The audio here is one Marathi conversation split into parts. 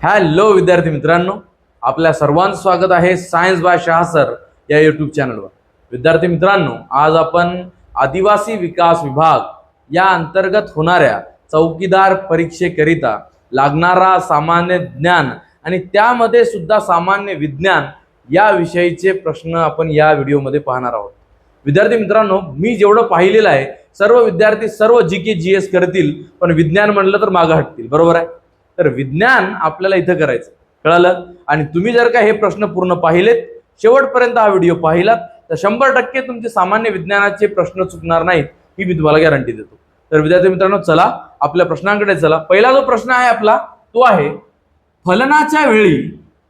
हॅलो विद्यार्थी मित्रांनो, आपल्या सर्वांचं स्वागत आहे सायन्स बाय शाह सर या यूट्यूब चॅनलवर। विद्यार्थी मित्रांनो, आज आपण आदिवासी विकास विभाग या अंतर्गत होणाऱ्या चौकीदार परीक्षेकरिता लागणारा सामान्य ज्ञान आणि त्यामध्ये सुद्धा सामान्य विज्ञान या विषयीचे प्रश्न आपण या व्हिडिओमध्ये पाहणार आहोत। विद्यार्थी मित्रांनो, मी जेवढं पाहिलेलं आहे सर्व विद्यार्थी सर्व जीके जीएस करतील, पण विज्ञान म्हणलं तर मागे हटतील, बरोबर आहे। तर विज्ञान आपल्याला इथं करायचं, कळलं। आणि तुम्ही जर का हे प्रश्न पूर्ण पाहिलेत, शेवटपर्यंत हा व्हिडिओ पाहिलात, तर 100% तुमचे सामान्य विज्ञानाचे प्रश्न चुकणार नाहीत, ही मी तुम्हाला गॅरंटी देतो। तर विद्यार्थी मित्रांनो, चला आपल्या प्रश्नांकडे चला। पहिला जो प्रश्न आहे आपला तो आहे, फलनाच्या वेळी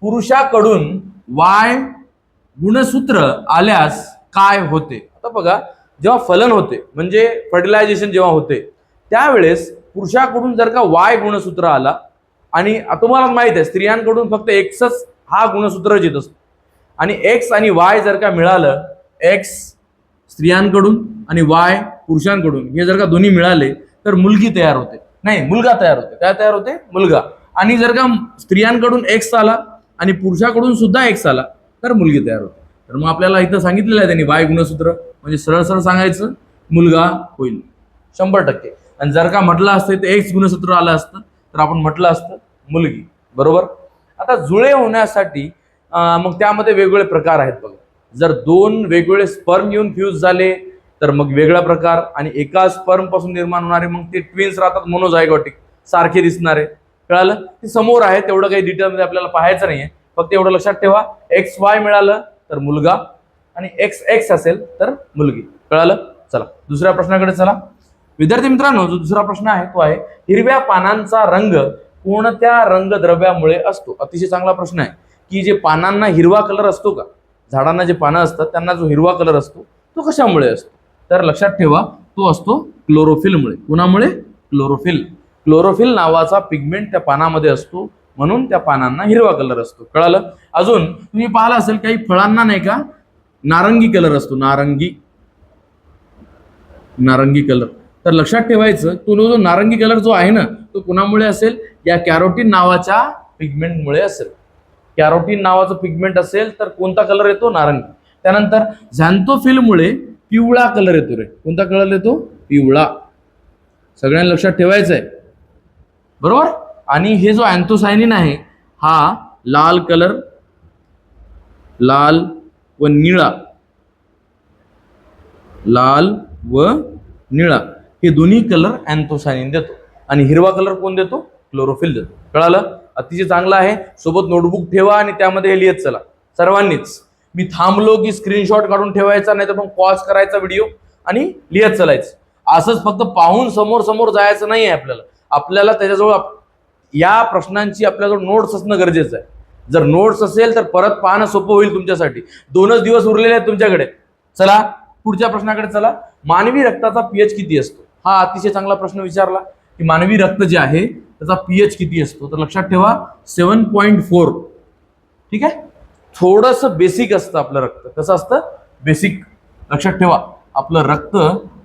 पुरुषाकडून वाय गुणसूत्र आल्यास काय होते। आता बघा, जेव्हा फलन होते म्हणजे फर्टिलायझेशन जेव्हा होते त्यावेळेस पुरुषाकडून जर का वाय गुणसूत्र आला, आणि तुम्हाला माहित आहे स्त्रियांकडून फक्त एक्सच हा गुणसूत्र येत असतो, आणि एक्स आणि वाय जर का मिळालं, एक्स स्त्रियांकडून आणि वाय पुरुषांकडून, हे जर का दोन्ही मिळाले तर मुलगी तयार होते, नाही मुलगा तयार होते। काय तयार होते? मुलगा। आणि जर का स्त्रियांकडून एक्स आला आणि पुरुषाकडून सुद्धा एक्स आला तर मुलगी तयार होते। तर मग आपल्याला इथं सांगितलेलं आहे त्यांनी वाय गुणसूत्र, म्हणजे सरळ सरळ सांगायचं मुलगा होईल 100%। आणि जर का म्हटलं असतं ते एक्स गुणसूत्र आलं असतं तर आपण म्हटलं असतं मुलगी, बरोबर। आता जुळे होण्यासाठी मग त्यामध्ये वेगवेगळे प्रकार आहेत बघा। जर दोन वेगवेगळे स्पर्म येऊन फ्यूज झाले तर मग वेगळा प्रकार, आणि एका स्पर्म पासून निर्माण होणारे मग ते ट्विन्स राहतात, मोनोझायगोटिक, सारखे दिसणारे, कळालं। ते समोर आहे, तेवढं काही डिटेलमध्ये आपल्याला पाहायचं नाहीये, फक्त एवढं लक्षात ठेवा, एक्स वाय मिळालं तर मुलगा आणि एक्स एक्स असेल तर मुलगी, कळालं। चला दुसऱ्या प्रश्नाकडे चला। विद्यार्थी मित्रांनो, जो दुसरा प्रश्न आहे तो आहे, हिरव्या पानांचा रंग कोणत्या रंगद्रव्यामुळे असतो। अतिशय चांगला प्रश्न आहे की जे पानांना हिरवा कलर असतो का, झाडांना जे पानं असतात त्यांना जो हिरवा कलर असतो तो कशामुळे असतो, तर लक्षात ठेवा तो असतो क्लोरोफिलमुळे। कोणामुळे? क्लोरोफिल। क्लोरोफिल नावाचा पिगमेंट त्या पानामध्ये असतो, म्हणून त्या पानांना हिरवा कलर असतो, कळालं। अजून तुम्ही पाहिलं असेल काही फळांना नाही का नारंगी कलर असतो, नारंगी कलर। तर लक्षात ठेवायचं तो जो नारंगी कलर जो आहे ना तो कोणामुळे असेल, या कॅरोटीन नावाच्या पिगमेंटमुळे असेल। कॅरोटीन नावाचं पिगमेंट असेल तर कोणता कलर येतो? नारंगी। त्यानंतर झॅन्थोफिलमुळे पिवळा कलर येतो रे। कोणता कलर येतो? पिवळा। सगळ्यांना लक्षात ठेवायचं आहे, बरोबर। आणि हे जो अँथोसायनिन आहे हा लाल कलर, लाल व निळा, लाल व निळा हे दोन्ही कलर अँथोसायनिन देतो, आणि हिरवा कलर कोण देतो? क्लोरोफिल देतो, कळालं। अतिशय चांगला आहे, सोबत नोटबुक ठेवा आणि त्यामध्ये हे लिहित चला सर्वांनीच। मी थांबलो की स्क्रीनशॉट काढून ठेवायचा, नाही तर मग पॉज करायचा व्हिडिओ आणि लिहित चलायचं। असंच फक्त पाहून समोर समोर जायचं नाही आहे आपल्याला त्याच्याजवळ या प्रश्नांची आपल्याजवळ नोट्स असणं गरजेचं आहे। जर नोट्स असेल तर परत पाहणं सोपं होईल तुमच्यासाठी। 2च दिवस उरलेले आहेत तुमच्याकडे। चला पुढच्या प्रश्नाकडे चला। मानवी रक्ताचा पीएच किती असतो? हा अतिशय चांगला प्रश्न विचारला की मानवी रक्त जे आहे त्याचा पीएच किती असतो, तर लक्षात ठेवा 7.4। ठीक आहे, थोडस बेसिक असतं आपलं रक्त। कसं असतं? बेसिक। लक्षात ठेवा आपलं रक्त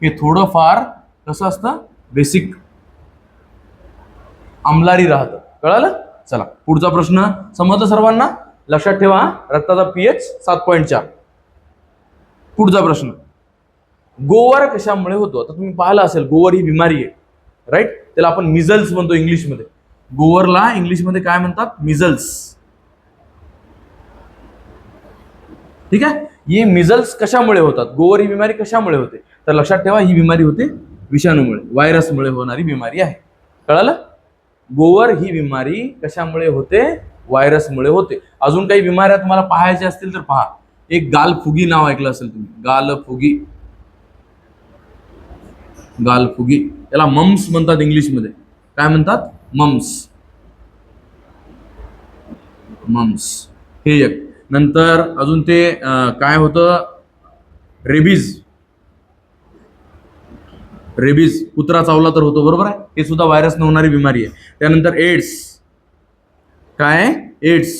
हे थोडं फार कसं असतं? बेसिक, अंमलारी राहतं, कळालं। चला पुढचा प्रश्न समजलं सर्वांना? लक्षात ठेवा रक्ताचा पीएच 7.4। पुढचा प्रश्न, गोवर कशामुळे होतो? आता तुम्ही पाहिलं असेल गोवर ही बिमारी आहे, राईट। त्याला आपण मिझल्स म्हणतो इंग्लिशमध्ये। गोवरला इंग्लिशमध्ये काय म्हणतात? मिझल्स। ठीक आहे, हे मिझल्स कशामुळे होतात? गोवर ही बिमारी कशामुळे होते? तर लक्षात ठेवा ही बिमारी होते विषाणूमुळे, व्हायरसमुळे होणारी बिमारी आहे, कळालं। गोवर ही बिमारी कशामुळे होते? व्हायरसमुळे होते। अजून काही बिमाऱ्या तुम्हाला पाहायच्या असतील तर पहा, एक गालफुगी नाव ऐकलं असेल तुम्ही, गालफुगी, गालफुगी, त्याला मम्स म्हणतात इंग्लिशमध्ये। काय म्हणतात? मम्स, मम्स हे एक। नंतर अजून ते काय होतं? रेबीज, रेबीज कुत्रा चावला तर होतो, बरोबर आहे। हे सुद्धा व्हायरसने होणारी बिमारी आहे। त्यानंतर एड्स, काय? एड्स,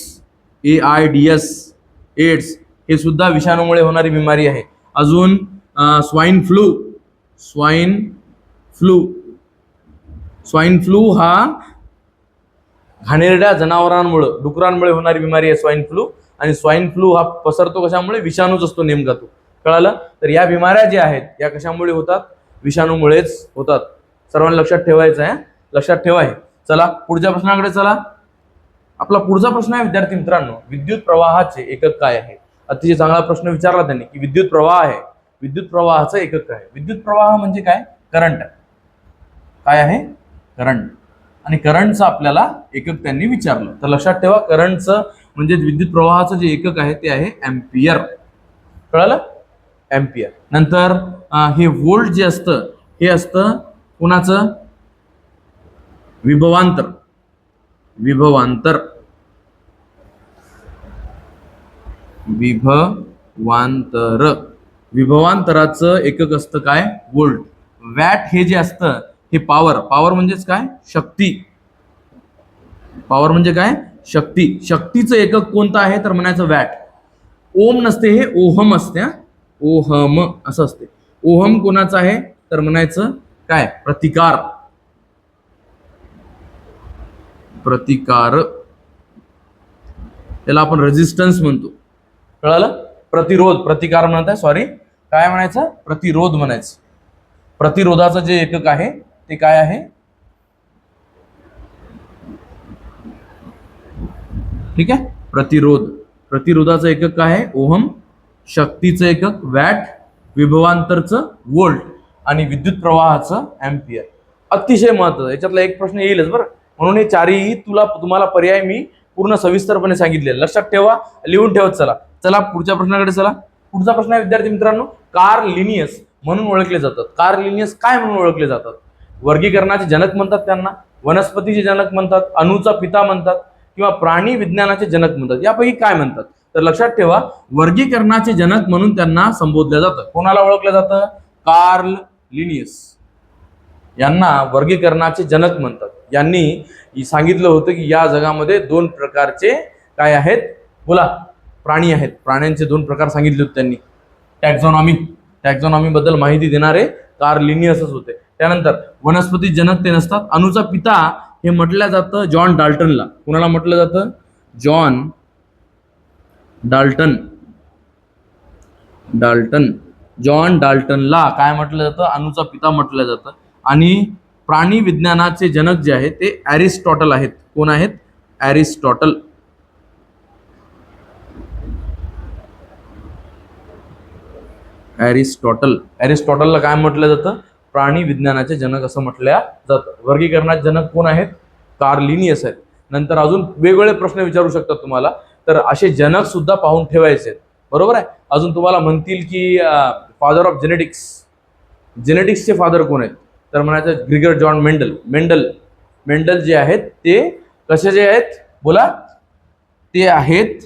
AIDS, एड्स हे सुद्धा विषाणूमुळे होणारी बिमारी आहे। अजून swine flu, swine flu, swine flu हा घाणेरड्या जनावरांमुळे, डुकरांमुळे होणारी बिमारी आहे स्वाईन फ्लू. आणि स्वाईन फ्लू हा पसरतो कशामुळे? विषाणूच असतो नेमका तो. कळालं? तर या बिमाऱ्या ज्या आहेत या कशामुळे होतात? विषाणूमुळेच होतात. सर्वांना लक्षात ठेवायचं आहे, लक्षात ठेवा हे. चला पुढच्या प्रश्नाकडे चला. आपला पुढचा प्रश्न आहे विद्यार्थी मित्रांनो, विद्युत प्रवाहाचे एकक काय आहे? अतिशय चांगला प्रश्न विचारला त्यांनी की विद्युत प्रवाह आहे, विद्युत प्रवाहाचं एकक काय? विद्युत प्रवाह म्हणजे काय? करंट. काय आहे? करंट. आणि करंटचं आपल्याला एकक त्यांनी विचारलं. तर लक्षात ठेवा, करंटचं म्हणजे विद्युत प्रवाहाचं जे एकक आहे ते आहे एम्पियर. कळालं? एम्पियर. नंतर हे व्होल्ट जे असतं हे असतं कुणाचं? विभवांतर. विभवांतर. विभवांतर. विभवांतराचं एकक असतं काय? व्होल्ट. वॅट हे जे असतं हे पॉवर. पॉवर म्हणजेच काय? शक्ती. पॉवर म्हणजे काय? शक्ती. शक्तीचं एकक कोणतं आहे तर म्हणायचं वॅट. ओम नसते, हे ओहम असते. ओहम असं असते. ओहम कोणाचं आहे तर म्हणायचं काय? प्रतिकार. प्रतिकार. त्याला आपण रेजिस्टन्स म्हणतो. कळालं? प्रतिरोध. प्रतिकार म्हणत आहे, सॉरी, काय म्हणायचं? प्रतिरोध म्हणायचं. प्रतिरोधाचं जे एकक आहे ते काय आहे? ठीक आहे, प्रतिरोध. प्रतिरोधाचं एकक काय आहे? ओहम. शक्तीचं एकक वॅट. विभवांतरचं व्होल्ट. आणि विद्युत प्रवाहाचं एम्पियर. अतिशय महत्त्वाचं. याच्यातला एक प्रश्न येईलच बरं, म्हणून हे चारही तुम्हाला पर्याय मी पूर्ण सविस्तरपणे सांगितले. लक्षात ठेवा, लिहून ठेवत चला. चला पुढच्या प्रश्नाकडे चला. पुढचा प्रश्न आहे विद्यार्थी मित्रांनो, कार्ल लिनियस म्हणून ओळखले जातात. कार्ल लिनियस काय म्हणून ओळखले जातात? वर्गीकरणाचे जनक म्हणतात त्यांना, वनस्पतीचे जनक म्हणतात, अणूचा पिता म्हणतात, किंवा प्राणी विज्ञानाचे जनक म्हणतात. यापैकी काय म्हणतात? तर लक्षात ठेवा, वर्गीकरणाचे जनक म्हणून त्यांना संबोधलं जातं. कोणाला ओळखलं जातं? कार्ल लिनियस यांना वर्गीकरणाचे जनक म्हणतात. यांनी सांगितलं होतं की या जगामध्ये दोन प्रकारचे काय आहेत? बोला. प्राणी आहेत. प्राण्यांचे दोन प्रकार सांगितले होते त्यांनी. टॅक्झॉनॉमी. टॅक्झॉनॉमी बद्दल माहिती देणारे कार्ल लिनियसच होते. त्यानंतर वनस्पती जनक ते नसतात. अणूचा पिता हे म्हटलं जातं जॉन डाल्टनला. कोणाला म्हटलं जातं? John Dalton. डाल्टन. जॉन डाल्टनला काय म्हटलं जातं? अणूचा पिता म्हटलं जातं. आणि प्राणी विज्ञानाचे जनक जे आहेत ते ॲरिस्टॉटल आहेत. कोण आहेत? ॲरिस्टॉटल. ॲरिस्टॉटल. ॲरिस्टॉटलला काय म्हटलं जातं? प्राणी विज्ञानाचे जनक असं म्हटलं जातं. वर्गीकरणाचे जनक कोण आहेत? कार्ल लिनियस आहेत. नंतर अजून वेगवेगळे प्रश्न विचारू शकतात तुम्हाला, तर असे जनक सुद्धा पाहून ठेवायचे आहेत. बरोबर आहे. अजून तुम्हाला म्हणतील की फादर ऑफ जेनेटिक्स. जेनेटिक्सचे फादर कोण आहेत तर म्हणायचं ग्रिगर जॉन मेंडल. मेंडल जे आहेत ते कशाचे आहेत? बोला. ते आहेत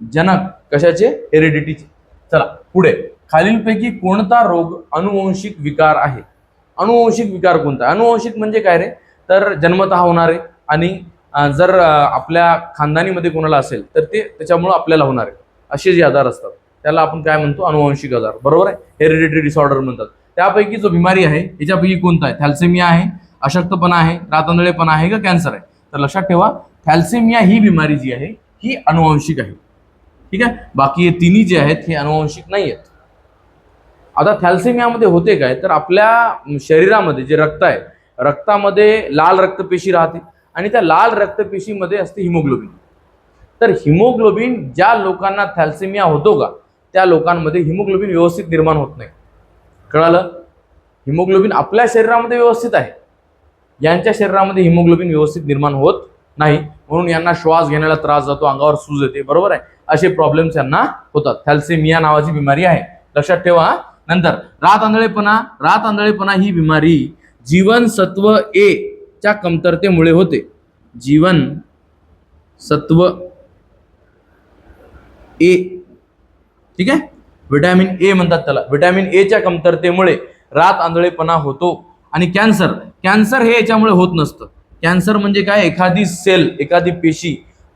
जनक. कशाचे? हेरिडिटीचे. चला पुढे. खालीलपैकी कोणता रोग अनुवंशिक विकार आहे? अनुवंशिक विकार कोणता? अनुवंशिक म्हणजे काय रे? तर जन्मतः होणारे, आणि जर आपल्या खानदानीमध्ये कोणाला असेल तर ते त्याच्यामुळे आपल्याला होणारे असे जे आजार असतात त्याला आपण काय म्हणतो? अनुवंशिक आजार. बरोबर आहे. हेरिडिटरी डिसऑर्डर म्हणतात. त्यापैकी जो बिमारी आहे याच्यापैकी कोणता आहे? थॅलेसेमिया आहे, अशक्तपणा आहे, रातआंधळेपणा आहे का कॅन्सर आहे? तर लक्षात ठेवा, थॅलेसेमिया ही बिमारी जी आहे ही अनुवंशिक आहे. ठीक आहे. बाकी हे तिन्ही जे आहेत हे अनुवंशिक नाही आहेत. आता थॅलेसेमियामध्ये होते काय तर आपल्या शरीरामध्ये जे रक्त आहे, रक्तामध्ये लाल रक्तपेशी राहते आणि त्या लाल रक्तपेशीमध्ये असते हिमोग्लोबिन. तर हिमोग्लोबिन ज्या लोकांना थॅलेसेमिया होतो का त्या लोकांमध्ये हिमोग्लोबिन व्यवस्थित निर्माण होत नाही. कळालं? हिमोग्लोबिन आपल्या शरीरामध्ये व्यवस्थित आहे, यांच्या शरीरामध्ये हिमोग्लोबिन व्यवस्थित निर्माण होत नाही, म्हणून यांना श्वास घेण्याला त्रास जातो, अंगावर सूज येते. बरोबर आहे. असे प्रॉब्लेम्स यांना होतात. थॅलेसेमिया नावाची बिमारी आहे. लक्षात ठेवा. नंतर रातआंधळेपणा. रातआंधळेपणा ही बिमारी जीवनसत्व ए च्या कमतरतेमुळे होते. जीवनसत्व ए. ठीक आहे. व्हिटॅमिन ए म्हणतात त्याला. व्हिटॅमिन ए च्या कमतरतेमुळे रात आंधळेपणा होतो. आणि कॅन्सर. कॅन्सर हे याच्यामुळे होत नसतं. कॅन्सर म्हणजे काय? एखादी सेल, एखादी पेशी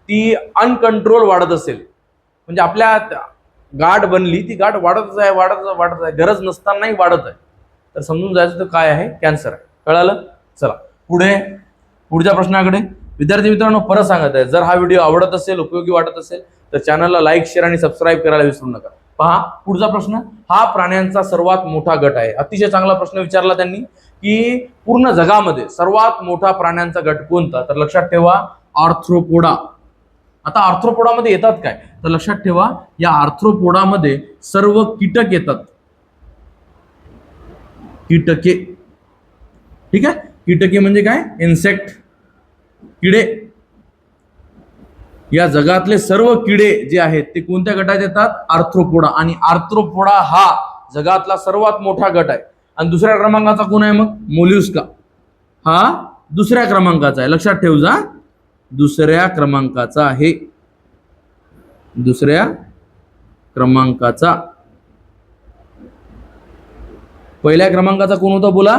ती अनकंट्रोल वाढत असेल, म्हणजे आपल्या गाठ बनली, ती गाठ वाढतच आहे, वाढत आहे, गरज नसतानाही वाढत आहे, तर समजून जायचं तर काय आहे? कॅन्सर आहे. कळालं? चला पुढच्या प्रश्नाकडे. विद्यार्थी मित्रांनो, परत सांगत आहे, जर हा व्हिडिओ आवडत असेल, उपयोगी वाटत असेल तर चॅनलला लाईक, शेअर आणि सबस्क्राईब करायला विसरू नका. पहा पुढचा प्रश्न, हा प्राण्यांचा सर्वात मोठा गट आहे. अतिशय चांगला प्रश्न विचारला त्यांनी की पूर्ण जगामध्ये सर्वात मोठा प्राण्यांचा गट कोणता, तर लक्षात ठेवा आर्थ्रोपोडा. आता आर्थ्रोपोडामध्ये येतात काय, तर लक्षात ठेवा या आर्थ्रोपोडामध्ये सर्व कीटक येतात. कीटके, ठीक आहे. कीटके म्हणजे काय, इन्सेक्ट, किडे. या जगातले सर्व किडे जे आहेत ते कोणत्या गटात येतात, आर्थ्रोपोडा. आणि आर्थ्रोपोडा हा जगातला सर्वात मोठा गट आहे. आणि दुसऱ्या क्रमांकाचा कोण आहे मग, मोल्युस्का. हा दुसऱ्या क्रमांकाचा आहे, लक्षात ठेव जा, दुसऱ्या क्रमांकाचा आहे, दुसऱ्या क्रमांकाचा. पहिल्या क्रमांकाचा कोण होता बोला,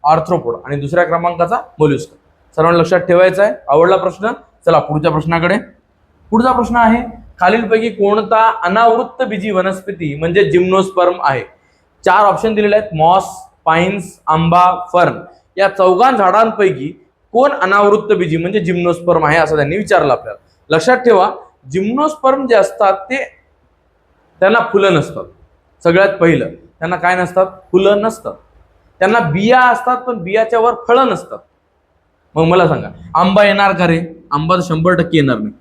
आर्थ्रोपोडा. आणि दुसऱ्या क्रमांकाचा मोल्युस्का. सर्वांना लक्षात ठेवायचं आहे. आवडला प्रश्न. चला पुढच्या प्रश्नाकडे. पुढचा प्रश्न आहे, खालीलपैकी कोणता अनावृत्त बीजी वनस्पती म्हणजे जिम्नोस्पर्म आहे. 4 ऑप्शन दिलेले आहेत, मॉस, पाइन्स, आंबा, फर्न. या 4 झाडांपैकी कोण अनावृत्त बीजी म्हणजे जिम्नोस्पर्म आहे असं त्यांनी विचारलं आपल्याला. लक्षात ठेवा जिम्नोस्पर्म जे असतात ते त्यांना फुलं नसतात. सगळ्यात पहिलं त्यांना काय नसतात, फुलं नसतात. त्यांना बिया असतात पण बियाच्या वर फळं नसतात. मग मला सांगा आंबा येणार का रे, आंबा तर 100% येणार नाही.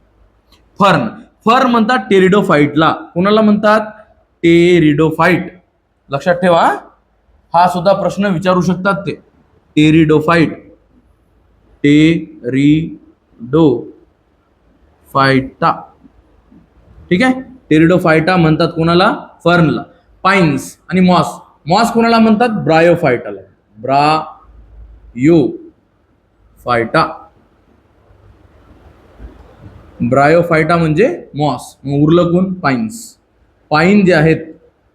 फर्न, फर्न म्हणतात टेरिडोफाइटला. कोणाला म्हणतात, टेरिडोफाइट. लक्षात ठेवा हा सुद्धा प्रश्न विचारू शकतात ते, टेरिडोफाइट, टेरिडोफाइटा, ठीक आहे. टेरिडोफाइटा म्हणतात कोणाला, फर्नला. पाइन्स आणि मॉस, मॉस कोणाला म्हणतात, ब्रायोफाइटाला, ब्रायोफाइटा. ब्रायोफाइटा म्हणजे मॉस. मग उरलं कोण, पाइन्स. पाइन जे आहेत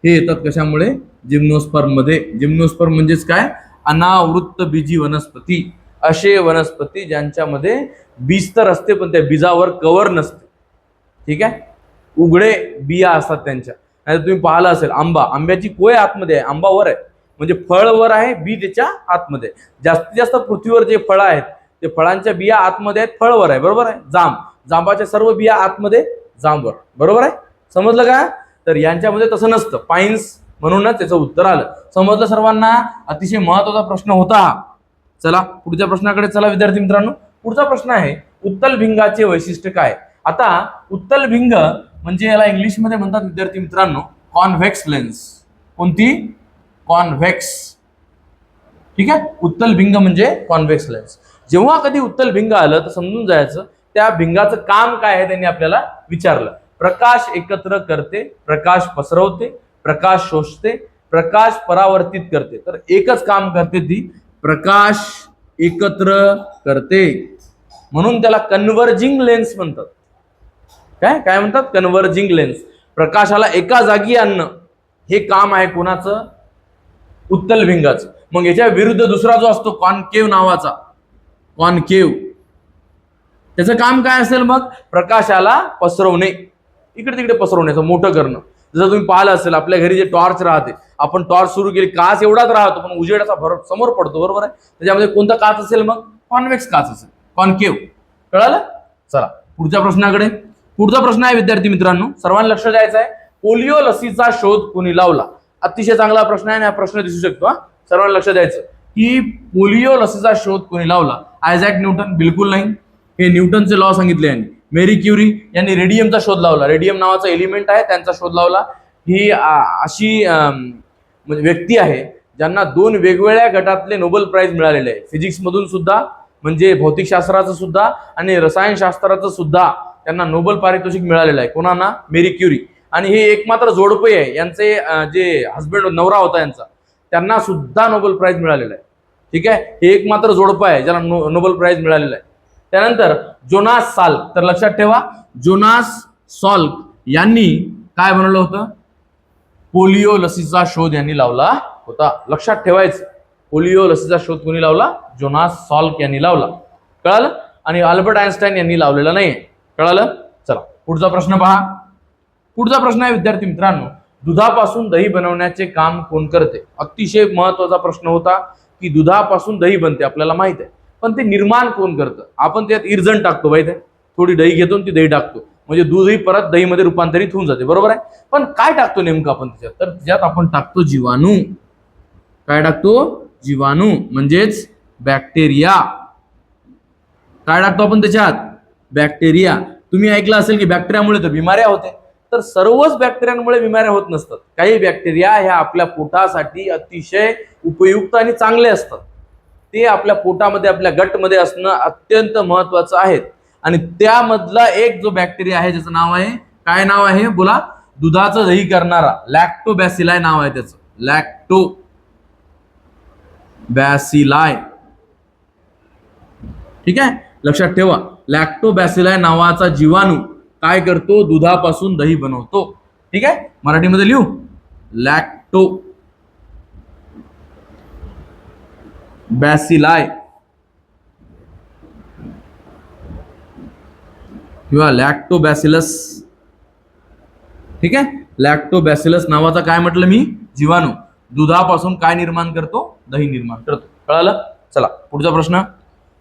हे येतात कशामुळे, जिम्नोस्पर्म मध्ये. जिम्नोस्पर्म म्हणजेच काय, अनावृत्त बीजी वनस्पती. असे वनस्पती ज्यांच्यामध्ये बीज तर असते पण त्या बीजावर कवर नसते, ठीक आहे. उघडे बिया असतात त्यांच्या. नाही तुम्ही पाहिलं असेल आंबा, आंब्याची कोय आतमध्ये आहे, आंबा वर आहे, म्हणजे फळ वर आहे, बी त्याच्या आतमध्ये. जास्तीत जास्त पृथ्वीवर जे फळं आहेत ते फळांच्या बिया आतमध्ये आहेत, फळ वर आहे, बरोबर आहे. जांब, जांबाच्या सर्व बिया आतमध्ये, जांबवर, बरोबर आहे. समजलं का, तर यांच्यामध्ये तसं नसतं, पाइन्स. म्हणूनच त्याचं उत्तर आलं. समजलं सर्वांना. अतिशय महत्वाचा प्रश्न होता हा. चला पुढच्या प्रश्नाकडे चला विद्यार्थी मित्रांनो. पुढचा प्रश्न आहे, उत्तल भिंगाचे वैशिष्ट्य काय. आता उत्तल भिंग म्हणजे याला इंग्लिश मध्ये म्हणतात विद्यार्थी मित्रांनो कॉन्व्हेक्स लेन्स. कोणती, कॉन्व्हेक्स, ठीक आहे. उत्तल भिंग म्हणजे कॉन्व्हेक्स लेन्स. जेव्हा कधी उत्तल भिंग आलं तर समजून जायचं त्या भिंगाचं काम काय आहे, त्यांनी आपल्याला विचारलं. प्रकाश एकत्र करते, प्रकाश पसरवते, प्रकाश शोषते, प्रकाश परावर्तित करते. तर एकच काम करते ती, प्रकाश एकत्र करते. म्हणून त्याला कन्व्हर्जिंग लेन्स म्हणतात. काय काय म्हणतात, कन्व्हर्जिंग लेन्स. प्रकाशाला एका जागी आणणं हे काम आहे कोणाचं, उत्तल भिंगाचं. मग याच्या विरुद्ध दुसरा जो असतो कॉन्केव्ह नावाचा, कॉन्केव्ह, त्याचं काम काय असेल मग, प्रकाशाला पसरवणे, इकडे तिकडे पसरवण्याचं, मोठं करणं. जर तुम्ही पाहिलं असेल आपल्या घरी जे टॉर्च राहते, आपण टॉर्च सुरू केली, काच एवढाच राहतो पण उजेडाचा फरक समोर पडतो, बरोबर आहे. त्याच्यामध्ये कोणता काच असेल मग, कॉन्व्हेक्स काच असेल, कॉन्केव्ह. कळालं. चला पुढच्या प्रश्नाकडे. पुढचा प्रश्न आहे विद्यार्थी मित्रांनो, सर्वांना लक्ष द्यायचं आहे, पोलिओ लसीचा शोध कोणी लावला. अतिशय चांगला प्रश्न आहे आणि हा प्रश्न दिसू शकतो. सर्वांना लक्ष द्यायचं की पोलिओ लसीचा शोध कोणी लावला. आयझॅक न्यूटन, बिलकुल नाही. हे न्यूटनचे लॉ सांगितले यांनी. मेरी क्युरी यांनी रेडियमचा शोध लावला. रेडियम नावाचा एलिमेंट आहे त्यांचा शोध लावला. ही अशी म्हणजे व्यक्ती आहे ज्यांना 2 वेगवेगळ्या गटातले नोबेल प्राइज मिळालेले आहे. फिजिक्स मधून सुद्धा, म्हणजे भौतिकशास्त्राचं सुद्धा आणि रसायनशास्त्राचं सुद्धा त्यांना नोबेल पारितोषिक मिळालेलं आहे. कोणाला, मेरी क्युरी. आणि हे एकमात्र जोडपे आहे, यांचे जे हस्बंड नवरा होता यांचा, त्यांना सुद्धा नोबेल प्राइज मिळालेला आहे, ठीक आहे. हे एकमात्र जोडपं आहे ज्याला नोबेल प्राइज मिळालेला आहे. त्यानंतर जोनास साल्क, तर लक्षात ठेवा जोनास सॉल्क यांनी काय बनवलं होतं, पोलिओ लसीचा शोध यांनी लावला होता. लक्षात ठेवायचं, पोलिओ लसीचा शोध कोणी लावला, जोनास सॉल्क यांनी लावला. कळालं. आणि अल्बर्ट आइन्स्टाईन यांनी लावलेला नाही. कळालं. चला पुढचा प्रश्न पहा. पुढचा प्रश्न आहे विद्यार्थी मित्रांनो, दुधापासून दही बनवण्याचे काम कोण करते. अतिशय महत्वाचा प्रश्न होता की दुधापासून दही बनते आपल्याला माहित आहे, पण ते निर्माण कोण करतं? आपण त्यात इर्जन टाकतो माहिती आहे, थोडी दही घेतो ती दही टाकतो, म्हणजे दूधही परत दहीमध्ये रूपांतरित होऊन जाते, बरोबर आहे. पण काय टाकतो नेमकं आपण त्याच्यात? तर त्याच्यात आपण टाकतो जीवाणू. काय टाकतो? जीवाणू, म्हणजेच बॅक्टेरिया. काय टाकतो आपण त्याच्यात? बॅक्टेरिया. तुम्ही ऐकलं असेल की बॅक्टेरियामुळे तर बिमाऱ्या होते, तर सर्वच बॅक्टेरियांमुळे बिमाऱ्या होत नसतात. काही बॅक्टेरिया ह्या आपल्या पोटासाठी अतिशय उपयुक्त आणि चांगले असतात. ते आपल्या पोटामध्ये, आपल्या गटमध्ये असणं अत्यंत महत्वाचं आहे. आणि त्यामधला एक जो बॅक्टेरिया आहे ज्याचं नाव आहे, काय नाव आहे बोला? दुधाचं दही करणारा लॅक्टोबॅसिलाई नाव आहे त्याचं. लॅक्टोबॅसिलाई. ठीक आहे, लक्षात ठेवा. लॅक्टोबॅसिलाई नावाचा जीवाणू काय करतो? दुधापासून दही बनवतो. ठीक आहे, मराठीमध्ये लिहू, लॅक्टोबॅसिलाई किंवा लॅक्टोबॅसिलस. ठीक आहे, लॅक्टोबॅसिलस नावाचा काय म्हटलं मी? जीवाणू दुधापासून काय निर्माण करतो? दही निर्माण करतो. कळालं? चला पुढचा प्रश्न.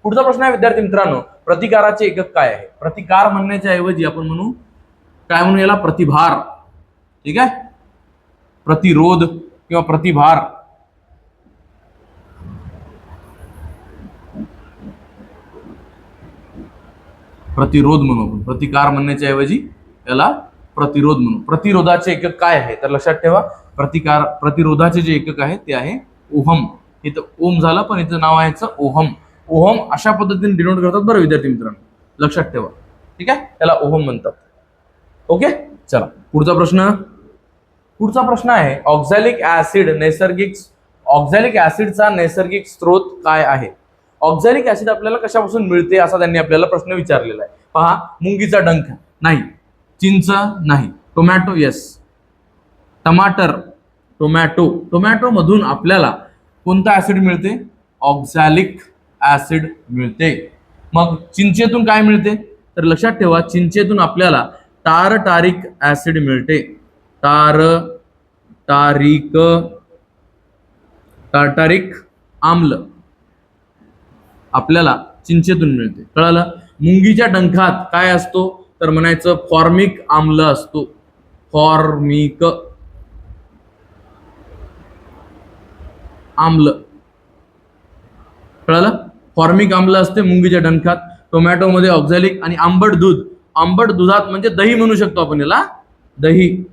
पुढचा प्रश्न आहे विद्यार्थी मित्रांनो, प्रतिकाराचे एकक काय आहे? प्रतिकार म्हणण्याच्या ऐवजी आपण म्हणू, काय म्हणू याला? प्रतिभार. ठीक आहे, प्रतिरोध किंवा प्रतिभार. प्रतिरोध म्हणू आपण, प्रतिकार म्हणण्याच्या ऐवजी याला प्रतिरोध म्हणू. प्रतिरोधाचे एकक काय आहे? तर लक्षात ठेवा, प्रतिरोधाचे जे एकक आहे ते आहे ओहम. इथं ओम झालं, पण इथं नाव आहे ओहम. ओहम अशा पद्धतीने डिनोट करतात बरं विद्यार्थी मित्रांनो, लक्षात ठेवा. ठीक आहे, त्याला ओहम म्हणतात. ओके, चला पुढचा प्रश्न. पुढचा प्रश्न आहे, ऑक्झॅलिक ऍसिडचा नैसर्गिक स्रोत काय आहे? ऑक्झॅलिक ऍसिड आपल्याला कशापासून मिळते असा त्यांनी आपल्याला प्रश्न विचारलेला आहे. पहा, मुंगीचा डंख नाही, चिंच नाही, टोमॅटो येस, टोमॅटो मधून आपल्याला कोणता ऍसिड मिळते? ऑक्झॅलिक ऍसिड मिळते. मग चिंचेतून काय मिळते? तर लक्षात ठेवा, चिंचेतून आपल्याला टारटारिक ऍसिड मिळते. टार्टारिक आम्ल आपल्याला चिंचेतून मिळते. कळालं? मुंगीच्या डंखात काय असतो? तर म्हणायचं फॉर्मिक आम्ल असतो. फॉर्मिक आम्ल. कळालं? फॉर्मिक आम्ल असते मुंगीच्या डंखात. टोमॅटो मध्ये ऑक्झॅलिक आणि आंबट दूध. आंबट दुधात म्हणजे दही म्हणू शकतो आपण याला, दही.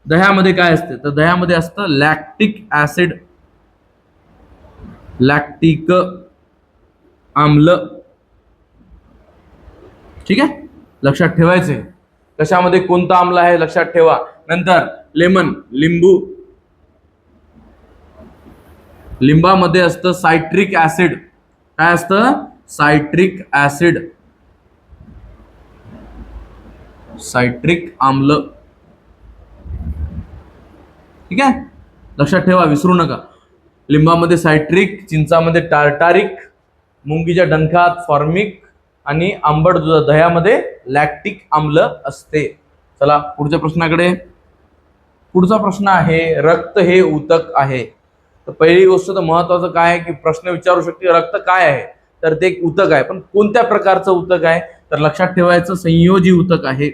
दह्यामध्ये काय असते? तर दह्यामध्ये असतं लॅक्टिक ऍसिड, लॅक्टिक आम्ल. ठीक आहे, लक्षात ठेवायचे. कशामध्ये कोणता आम्ल आहे लक्षात ठेवा. नंतर लेमन, लिंबू. लिंबामध्ये असतं सायट्रिक ऍसिड. काय असतं? सायट्रिक ऍसिड, सायट्रिक आम्ल. ठीक आहे, लक्षात ठेवा, विसरू नका. लिंबामध्ये सायट्रिक, चिंचामध्ये टार्टारिक, मुंगीच्या डंखात फॉर्मिक आणि आंबट दह्यामध्ये लॅक्टिक आम्ल असते. चला पुढच्या प्रश्नाकडे. पुढचा प्रश्न आहे, रक्त हे ऊतक आहे. तर पहिली गोष्ट तर महत्वाचं काय आहे की प्रश्न विचारू शकते रक्त काय आहे, तर ते एक ऊतक आहे. पण कोणत्या प्रकारचं ऊतक आहे? तर लक्षात ठेवायचं संयोजी ऊतक आहे.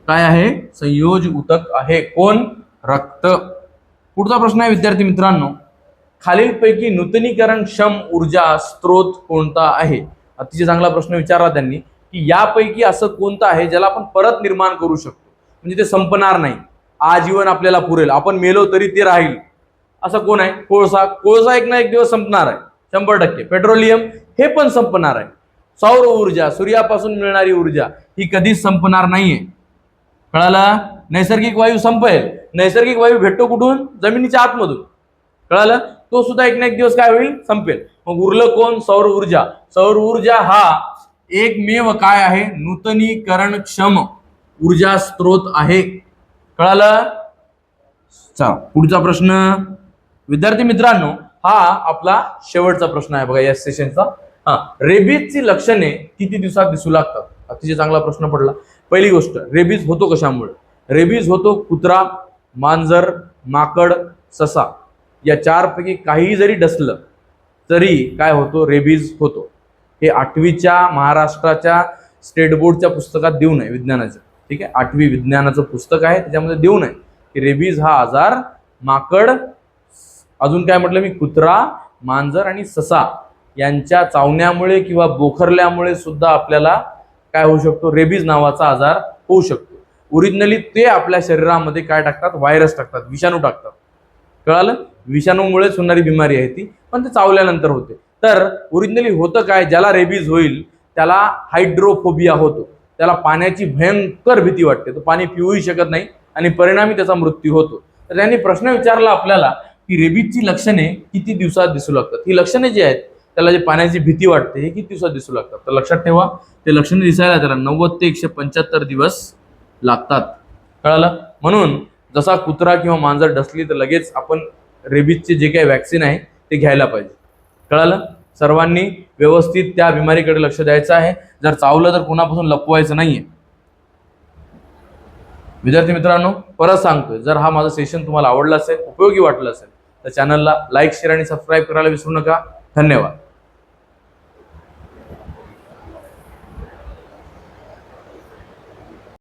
काय आहे? संयोजी ऊतक आहे. कोण? रक्त. पुढचा प्रश्न आहे विद्यार्थी मित्रांनो, खालीलपैकी नूतनीकरणक्षम ऊर्जा स्त्रोत कोणता आहे? अतिशय चांगला प्रश्न विचारला त्यांनी की यापैकी असं कोणतं आहे ज्याला आपण परत निर्माण करू शकतो, म्हणजे ते संपणार नाही, आजीवन आपल्याला पुरेल, आपण मेलो तरी ते राहील. असं कोण आहे? कोळसा. कोळसा एक ना एक दिवस संपणार आहे 100%. पेट्रोलियम हे पण संपणार आहे. सौर ऊर्जा, सूर्यापासून मिळणारी ऊर्जा ही कधीच संपणार नाहीये. कळालं? नैसर्गिक वायू संपेल. नैसर्गिक वायू भेटतो कुठून? जमिनीच्या आतमधून. कळालं? तो सुद्धा एक ना एक दिवस काय होईल? संपेल. मग उरलं कोण? सौर ऊर्जा. सौर ऊर्जा हा एकमेव काय आहे? नूतनीकरणक्षम ऊर्जा स्त्रोत आहे. कळालं? चला पुढचा प्रश्न. विद्यार्थी मित्रांनो, हा आपला शेवटचा प्रश्न आहे बघा या सेशनचा. रेबीजची लक्षणे किती दिवसात दिसू लागतात? अतिशय चांगला प्रश्न पडला. पहिली गोष्ट, रेबीज होतो कशामुळे? रेबीज होतो कुत्रा, मांजर, माकड, ससा या चारपैकी काही जरी डसलं तरी काय होतो? रेबीज होतो. हे 8वीच्या महाराष्ट्राच्या स्टेट बोर्डच्या पुस्तकात देऊ नये विज्ञानाचं, ठीक आहे. 8वी विज्ञानाचं पुस्तक आहे त्याच्यामध्ये देऊ नये की रेबीज हा आजार माकड, अजून काय म्हटलं मी, कुत्रा, मांजर आणि ससा यांच्या चावण्यामुळे किंवा बोखरल्यामुळे सुद्धा आपल्याला काय होऊ शकतो, रेबीज नावाचा आजार होऊ शकतो. ओरिजिनली ते आपल्या शरीरामध्ये काय टाकतात, व्हायरस टाकतात, विषाणू टाकतात. कळालं, विषाणूमुळेच होणारी बिमारी आहे ती, पण ते चावल्यानंतर होते. तर ओरिजिनली होतं काय, ज्याला रेबीज होईल त्याला हायड्रोफोबिया होतो, त्याला पाण्याची भयंकर भीती वाटते, तो पाणी पिऊही शकत नाही आणि परिणामी त्याचा मृत्यू होतो. तर त्यांनी प्रश्न विचारला आपल्याला की रेबीजची लक्षणे किती दिवसात दिसू लागतात. ही लक्षणे जी आहेत, त्याला जे पाण्याची भीती वाटते, हे किती दिवसात दिसू लागतात. तर लक्षात ठेवा, ते लक्षणे दिसायला त्याला 90 ते 175 दिवस लागतात. कळालं. म्हणून जसा कुत्रा किंवा मांजर डसली तर लगेच आपण रेबीजचे जे काही वॅक्सिन आहे ते घ्यायला पाहिजे. कळालं. सर्वांनी व्यवस्थित त्या बिमारीकडे लक्ष द्यायचं आहे. जर चावलं तर कोणापासून लपवायचं नाहीये. विद्यार्थी मित्रांनो, परत सांगतोय, जर हा माझा सेशन तुम्हाला आवडला असेल, उपयोगी वाटलं असेल, तर चॅनलला लाईक, शेअर आणि सबस्क्राईब करायला विसरू नका. धन्यवाद.